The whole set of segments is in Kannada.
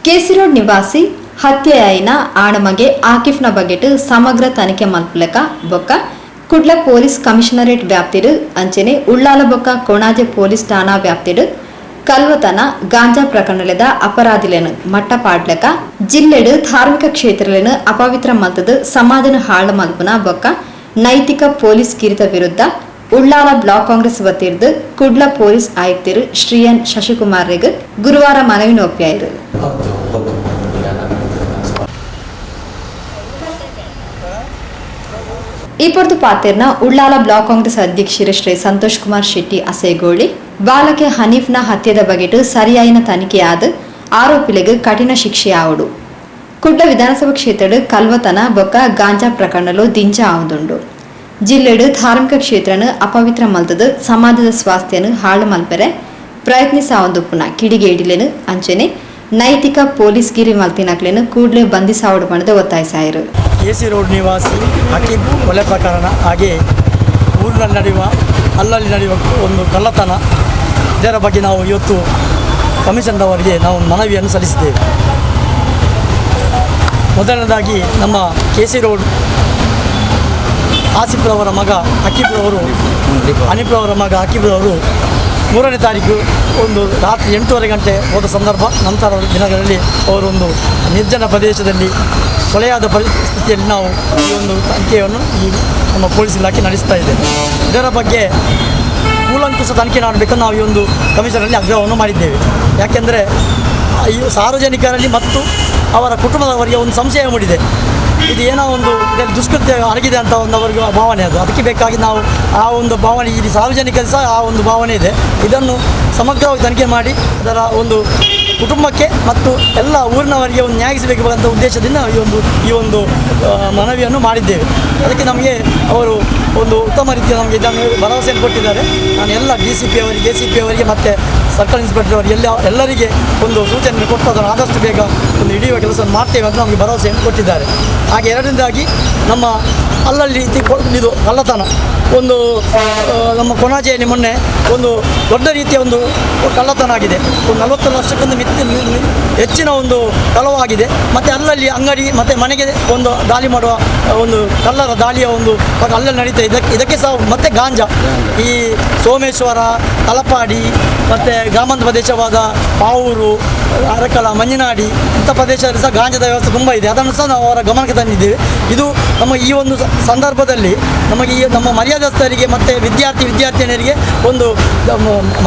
ಕೆಸಿ ರೋಡ್ ನಿವಾಸಿ ಹತ್ಯೆಯಾಯಿನ ಆಣಮಗೆ ಆಕಿಫ್ನ ಬಗೆಟ್ ಸಮಗ್ರ ತನಿಖೆ ಮಲ್ಪಲಕ ಬೊಕ್ಕ ಕುಡ್ಲ ಪೊಲೀಸ್ ಕಮಿಷನರೇಟ್ ವ್ಯಾಪ್ತಿಡ್ ಅಂಚನೆ ಉಳ್ಳಾಲ ಬೊಕ್ಕ ಕೊಣಾಜೆ ಪೊಲೀಸ್ ಠಾಣಾ ವ್ಯಾಪ್ತಿಡ್ ಕಲ್ವತನ ಗಾಂಜಾ ಪ್ರಕರಣದ ಅಪರಾಧಿలను ಮಟ್ಟಪಾಡ್ಲಕ ಜಿಲ್ಲೆಡ್ ಧಾರ್ಮಿಕ ಕ್ಷೇತ್ರಗಳನ್ನು ಅಪವಿತ್ರ ಮಲ್ತದ ಸಮಾಜನ ಹಾಳು ಮಲ್ಪನ ಬೊಕ್ಕ ನೈತಿಕ ಪೊಲೀಸ್ ಕಿರಿತ ವಿರುದ್ಧ ಉಳ್ಳಾಲ ಬ್ಲಾಕ್ ಕಾಂಗ್ರೆಸ್ ವತಿರ್ದು ಕುಡ್ಲ ಪೊಲೀಸ್ ಆಯುಕ್ತರು ಶ್ರೀ ಎನ್ ಶಶಿಕುಮಾರ್ ರೆಗ್ ಗುರುವಾರ ಮನವಿ ನೋಪ್ಯಾಯಿರು. ಈ ಪೊರ್ತು ಪಾತೆರ್ನ ಉಳ್ಳಾಲ ಬ್ಲಾಕ್ ಕಾಂಗ್ರೆಸ್ ಅಧ್ಯಕ್ಷರು ಶ್ರೀ ಸಂತೋಷ್ ಕುಮಾರ್ ಶೆಟ್ಟಿ ಅಸೇಗೋಳಿ ಬಾಲಕೆ ಹನೀಫ್ನ ಹತ್ಯೆದ ಬಗೆಟ್ ಸರಿಯಾಯಿನ ತನಿಖೆಯಾದ ಆರೋಪಿಲೆಗ್ ಕಠಿಣ ಶಿಕ್ಷೆ ಆವಡು ಕುಡ್ಲ ವಿಧಾನಸಭಾ ಕ್ಷೇತ್ರಡ್ ಕಲ್ವತನ ಬೊಕ್ಕ ಗಾಂಜಾ ಪ್ರಕರಣಲು ದಿಂಜ ಆವುದುಂಡು. ಜಿಲ್ಲೆಡ್ ಧಾರ್ಮಿಕ ಕ್ಷೇತ್ರನು ಅಪವಿತ್ರ ಮಲ್ತದ ಸಮಾಜದ ಸ್ವಾಸ್ಥ್ಯನು ಹಾಳು ಮಲ್ಪರೆ ಪ್ರಯತ್ನಿಸಾವುದುಪ್ಪುನ ಕಿಡಿಗೇಡಿಲೆನು ಅಂಚನೆ ನೈತಿಕ ಪೊಲೀಸ್ ಗಿರಿ ಮಲ್ತಿನಕ್ಲೆನು ಕೂಡಲೇ ಬಂಧಿಸಾವಡು ಪಣದ ಒತ್ತಾಯಿಸಾಯಿರು. ಕೆಸಿ ರೋಡ್ ನಿವಾಸಿ ಹಕೀಬ್ ಕೊಲೆ ಪ್ರಕರಣ ಹಾಗೆ ಊರಿನಲ್ಲಿ ನಡೆಯುವ ಅಲ್ಲಲ್ಲಿ ನಡೆಯುವ ಒಂದು ಕಳ್ಳತನ ಇದರ ಬಗ್ಗೆ ನಾವು ಇವತ್ತು ಕಮಿಷನ್ದವರಿಗೆ ನಾವು ಮನವಿಯನ್ನು ಸಲ್ಲಿಸಿದ್ದೇವೆ. ಮೊದಲನೇದಾಗಿ ನಮ್ಮ ಕೆಸಿ ರೋಡ್ ಆಸಿಫ್ರವರ ಮಗ ಹಕೀಬ್ರವರು ಹನೀಫ್ರವರ ಮಗ ಹಕೀಬ್ರವರು 3ನೇ ತಾರೀಕು ಒಂದು ರಾತ್ರಿ 8:30 ಗಂಟೆ ಹೋದ ಸಂದರ್ಭ ನಂತರ ದಿನಗಳಲ್ಲಿ ಅವರೊಂದು ನಿರ್ಜನ ಪ್ರದೇಶದಲ್ಲಿ ಕೊಲೆಯಾದ ಪರಿಸ್ಥಿತಿಯಲ್ಲಿ ನಾವು ಈ ಒಂದು ತನಿಖೆಯನ್ನು ಈ ನಮ್ಮ ಪೊಲೀಸ್ ಇಲಾಖೆ ನಡೆಸ್ತಾ ಇದೆ. ಇದರ ಬಗ್ಗೆ ಕೂಲಂಕುಷ ತನಿಖೆ ಮಾಡಬೇಕಂದು ನಾವು ಈ ಒಂದು ಕಮಿಷನಲ್ಲಿ ಆಗ್ರಹವನ್ನು ಮಾಡಿದ್ದೇವೆ. ಯಾಕೆಂದರೆ ಈ ಸಾರ್ವಜನಿಕರಲ್ಲಿ ಮತ್ತು ಅವರ ಕುಟುಂಬದವರಿಗೆ ಒಂದು ಸಂಶಯ ಮೂಡಿದೆ. ಇದು ಏನೋ ಒಂದು ಇದರಲ್ಲಿ ದುಷ್ಕೃತ್ಯ ಅಡಗಿದೆ ಅಂತ ಒಂದು ಅವರಿಗೆ ಭಾವನೆ ಅದು. ಅದಕ್ಕೆ ಬೇಕಾಗಿ ನಾವು ಆ ಒಂದು ಭಾವನೆ ಇಲ್ಲಿ ಸಾರ್ವಜನಿಕರು ಸಹ ಆ ಒಂದು ಭಾವನೆ ಇದೆ. ಇದನ್ನು ಸಮಗ್ರವಾಗಿ ತನಿಖೆ ಮಾಡಿ ಅದರ ಒಂದು ಕುಟುಂಬಕ್ಕೆ ಮತ್ತು ಎಲ್ಲ ಊರಿನವರಿಗೆ ಒಂದು ನ್ಯಾಯಿಸಬೇಕಂತ ಉದ್ದೇಶದಿಂದ ಈ ಒಂದು ಮನವಿಯನ್ನು ಮಾಡಿದ್ದೇವೆ. ಅದಕ್ಕೆ ನಮಗೆ ಅವರು ಒಂದು ಉತ್ತಮ ರೀತಿಯ ನಮಗೆ ಇದನ್ನು ಭರವಸೆಯನ್ನು ಕೊಟ್ಟಿದ್ದಾರೆ. ನಾನು ಎಲ್ಲ DCP ಅವರಿಗೆ ACP ಅವರಿಗೆ ಮತ್ತು ಸರ್ಕಲ್ ಇನ್ಸ್ಪೆಕ್ಟರ್ ಅವರಿಗೆ ಎಲ್ಲರಿಗೆ ಒಂದು ಸೂಚನೆ ಕೊಟ್ಟು ಅದನ್ನು ಆದಷ್ಟು ಬೇಗ ಒಂದು ಹಿಡಿಯುವ ಕೆಲಸವನ್ನು ಮಾಡ್ತೇವೆ ಅಂತ ನಮಗೆ ಭರವಸೆಯನ್ನು ಕೊಟ್ಟಿದ್ದಾರೆ. ಹಾಗೆ ಎರಡನೇದಾಗಿ ನಮ್ಮ ಅಲ್ಲಲ್ಲಿ ಇದು ಕಳ್ಳತನ ಒಂದು ನಮ್ಮ ಕೊಣಾಜೆಯಲ್ಲಿ ಮೊನ್ನೆ ಒಂದು ದೊಡ್ಡ ರೀತಿಯ ಒಂದು ಕಳ್ಳತನ ಆಗಿದೆ. ಒಂದು 40 ಲಕ್ಷಕ್ಕೊಂದು ಹೆಚ್ಚಿನ ಒಂದು ಕಳವಾಗಿದೆ. ಮತ್ತು ಅಲ್ಲಲ್ಲಿ ಅಂಗಡಿ ಮತ್ತು ಮನೆಗೆ ಒಂದು ದಾಳಿ ಮಾಡುವ ಒಂದು ಕಳ್ಳರ ದಾಳಿಯ ಒಂದು ಅಲ್ಲಲ್ಲಿ ನಡೀತಾ ಇದಕ್ಕೆ ಸಹ ಮತ್ತು ಗಾಂಜಾ ಈ ಸೋಮೇಶ್ವರ ತಲಪಾಡಿ ಮತ್ತು ಗ್ರಾಮಾಂತರ ಪ್ರದೇಶವಾದ ಪಾವೂರು ಅರಕಲ ಮಂಜನಾಡಿ ಇಂಥ ಪ್ರದೇಶದಲ್ಲಿ ಸಹ ಗಾಂಜಾದ ವ್ಯವಸ್ಥೆ ತುಂಬ ಇದೆ. ಅದನ್ನು ಸಹ ನಾವು ಅವರ ಗಮನಕ್ಕೆ ತಂದಿದ್ದೇವೆ. ಇದು ನಮ್ಮ ಈ ಒಂದು ಸಂದರ್ಭದಲ್ಲಿ ನಮಗೆ ಈ ನಮ್ಮ ಮರ್ಯಾದಸ್ಥರಿಗೆ ಮತ್ತು ವಿದ್ಯಾರ್ಥಿನಿಯರಿಗೆ ಒಂದು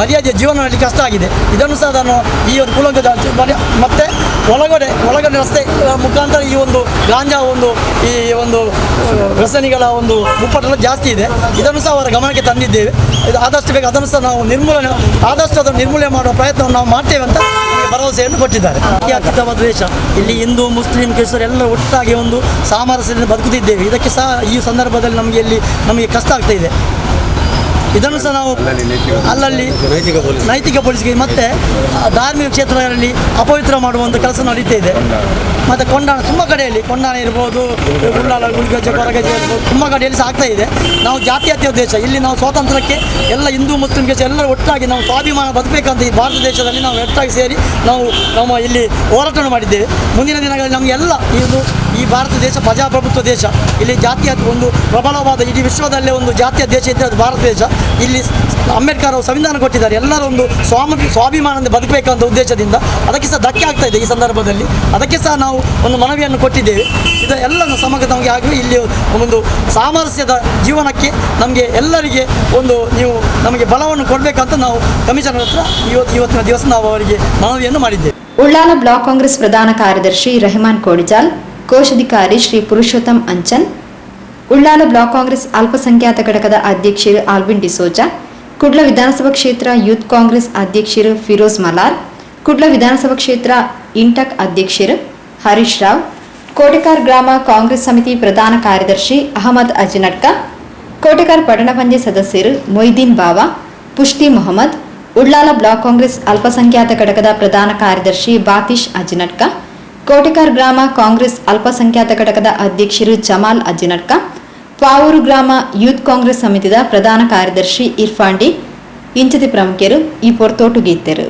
ಮರ್ಯಾದೆಯ ಜೀವನ ಮಾಡಲಿಕ್ಕೆ ಕಷ್ಟ ಆಗಿದೆ. ಇದನ್ನು ಸಹ ನಾನು ಈ ಒಂದು ಕುಲಂಕ ಮತ್ತು ಒಳಗಡೆ ರಸ್ತೆ ಮುಖಾಂತರ ಈ ಒಂದು ಗಾಂಜಾ ಈ ಒಂದು ವ್ಯಸನಿಗಳ ಒಂದು ಮುಪ್ಪಟೆಲ್ಲ ಜಾಸ್ತಿ ಇದೆ. ಇದನ್ನು ಸಹ ಅವರ ಗಮನಕ್ಕೆ ತಂದಿದ್ದೇವೆ. ಇದು ಆದಷ್ಟು ಬೇಗ ಅದನ್ನು ಸಹ ನಾವು ಅದನ್ನು ನಿರ್ಮೂಲನೆ ಮಾಡುವ ಪ್ರಯತ್ನವನ್ನು ನಾವು ಮಾಡ್ತೇವೆ ಅಂತ ಭರವಸೆಯನ್ನು ಕೊಟ್ಟಿದ್ದಾರೆ. ಅತ್ಯುತ್ತಮವಾದ ದೇಶ. ಇಲ್ಲಿ ಹಿಂದೂ ಮುಸ್ಲಿಂ ಕ್ರಿಸ್ತರು ಎಲ್ಲ ಒಟ್ಟಾಗಿ ಒಂದು ಸಾಮರಸ್ಯದಿಂದ ಬದುಕುತ್ತಿದ್ದೇವೆ. ಇದಕ್ಕೆ ಸಹ ಈ ಸಂದರ್ಭದಲ್ಲಿ ನಮಗೆ ಕಷ್ಟ ಆಗ್ತಾ ಇದೆ. ಇದನ್ನು ಸಹ ನಾವು ಅಲ್ಲಲ್ಲಿ ನೈತಿಕ ಪೊಲೀಸ್ಗೆ ಮತ್ತು ಧಾರ್ಮಿಕ ಕ್ಷೇತ್ರಗಳಲ್ಲಿ ಅಪವಿತ್ರ ಮಾಡುವಂಥ ಕೆಲಸ ನಡೀತಾ ಇದೆ. ಮತ್ತು ತುಂಬ ಕಡೆಯಲ್ಲಿ ಕೊಂಡಾಣ ಇರ್ಬೋದು, ಉಳ್ಳಾಲ ಗುಲ್ಗಜ್ಜೆ ಕೊರಗಜ್ಜೆ ಇರ್ಬೋದು, ತುಂಬ ಕಡೆಯಲ್ಲಿ ಸಹ ಆಗ್ತಾ ಇದೆ. ನಾವು ಜಾತ್ಯತೀತ ದೇಶ. ಇಲ್ಲಿ ನಾವು ಸ್ವಾತಂತ್ರ್ಯಕ್ಕೆ ಎಲ್ಲ ಹಿಂದೂ ಮುಸ್ಲಿಂ ದೇಶ ಎಲ್ಲರೂ ಒಟ್ಟಾಗಿ ನಾವು ಸ್ವಾಭಿಮಾನ ಬದುಕಬೇಕಂತ ಈ ಭಾರತ ದೇಶದಲ್ಲಿ ನಾವು ಒಟ್ಟಾಗಿ ಸೇರಿ ನಾವು ನಮ್ಮ ಇಲ್ಲಿ ಹೋರಾಟವನ್ನು ಮಾಡಿದ್ದೇವೆ. ಮುಂದಿನ ದಿನಗಳಲ್ಲಿ ನಮಗೆಲ್ಲ ಈ ಭಾರತ ದೇಶ ಪ್ರಜಾಪ್ರಭುತ್ವ ದೇಶ. ಇಲ್ಲಿ ಜಾತಿಯ ಒಂದು ಪ್ರಬಲವಾದ ಇಡೀ ವಿಶ್ವದಲ್ಲೇ ಒಂದು ಜಾತಿಯ ದೇಶ ಇದ್ದರೆ ಅದು ಭಾರತ ದೇಶ. ಇಲ್ಲಿ ಅಂಬೇಡ್ಕರ್ ಅವರು ಸಂವಿಧಾನ ಕೊಟ್ಟಿದ್ದಾರೆ. ಎಲ್ಲರೂ ಒಂದು ಸ್ವಾಭಿಮಾನದಿಂದ ಬದುಕಬೇಕಂತ ಉದ್ದೇಶದಿಂದ. ಅದಕ್ಕೆ ಸಹ ಧಕ್ಕೆ ಆಗ್ತಾ ಇದೆ ಈ ಸಂದರ್ಭದಲ್ಲಿ. ಅದಕ್ಕೆ ಸಹ ನಾವು ಒಂದು ಮನವಿಯನ್ನು ಕೊಟ್ಟಿದ್ದೇವೆ. ಇದೆಲ್ಲ ಸಮಗ್ರ ನಮಗೆ ಆಗಲಿ ಇಲ್ಲಿ ಒಂದು ಸಾಮರಸ್ಯದ ಜೀವನಕ್ಕೆ ನಮಗೆ ಎಲ್ಲರಿಗೆ ನೀವು ನಮಗೆ ಬಲವನ್ನು ಕೊಡಬೇಕಂತ ನಾವು ಕಮಿಷನರ್ ಹತ್ರ ಇವತ್ತಿನ ದಿವಸ ನಾವು ಅವರಿಗೆ ಮನವಿಯನ್ನು ಮಾಡಿದ್ದೇವೆ. ಉಳ್ಳಾಲ ಬ್ಲಾಕ್ ಕಾಂಗ್ರೆಸ್ ಪ್ರಧಾನ ಕಾರ್ಯದರ್ಶಿ ರೆಹಮಾನ್ ಕೋಡಿಜಾಲ್, ಕೋಶಾಧಿಕಾರಿ ಶ್ರೀ ಪುರುಷೋತ್ತಮ್ ಅಂಚನ್, ಉಳ್ಳಾಲ ಬ್ಲಾಕ್ ಕಾಂಗ್ರೆಸ್ ಅಲ್ಪಸಂಖ್ಯಾತ ಘಟಕದ ಅಧ್ಯಕ್ಷರು ಆಲ್ವಿನ್ ಡಿಸೋಜಾ, ಕುಡ್ಲ ವಿಧಾನಸಭಾ ಕ್ಷೇತ್ರ ಯೂತ್ ಕಾಂಗ್ರೆಸ್ ಅಧ್ಯಕ್ಷರು ಫಿರೋಜ್ ಮಲಾರ್, ಕುಡ್ಲ ವಿಧಾನಸಭಾ ಕ್ಷೇತ್ರ ಇಂಟಕ್ ಅಧ್ಯಕ್ಷರು ಹರೀಶ್ ರಾವ್, ಕೋಟೆಕಾರ್ ಗ್ರಾಮ ಕಾಂಗ್ರೆಸ್ ಸಮಿತಿ ಪ್ರಧಾನ ಕಾರ್ಯದರ್ಶಿ ಅಹಮದ್ ಅಜ್ನಟ್ಕ, ಕೋಟೆಕಾರ್ ಪಟ್ಟಣ ಪಂಚಾಯತ್ ಸದಸ್ಯರು ಮೊಯ್ದೀನ್ ಬಾವಾ, ಪುಷ್ಟಿ ಮೊಹಮ್ಮದ್, ಉಳ್ಳಾಲ ಬ್ಲಾಕ್ ಕಾಂಗ್ರೆಸ್ ಅಲ್ಪಸಂಖ್ಯಾತ ಘಟಕದ ಪ್ರಧಾನ ಕಾರ್ಯದರ್ಶಿ ಬಾತಿಶ್ ಅಜ್ನಟ್ಕ, ಕೋಟೆಕಾರ್ ಗ್ರಾಮ ಕಾಂಗ್ರೆಸ್ ಅಲ್ಪಸಂಖ್ಯಾತ ಘಟಕದ ಅಧ್ಯಕ್ಷರು ಜಮಾಲ್ ಅಜ್ನಟ್ಕ, ಪಾವೂರು ಗ್ರಾಮ ಯೂತ್ ಕಾಂಗ್ರೆಸ್ ಸಮಿತಿದ ಪ್ರಧಾನ ಕಾರ್ಯದರ್ಶಿ ಇರ್ಫಾಂಡಿ ಇಂಚತಿ ಪ್ರಮುಖರು ಈ ಪೊರ್ತೋಟುಗಿದ್ದರು.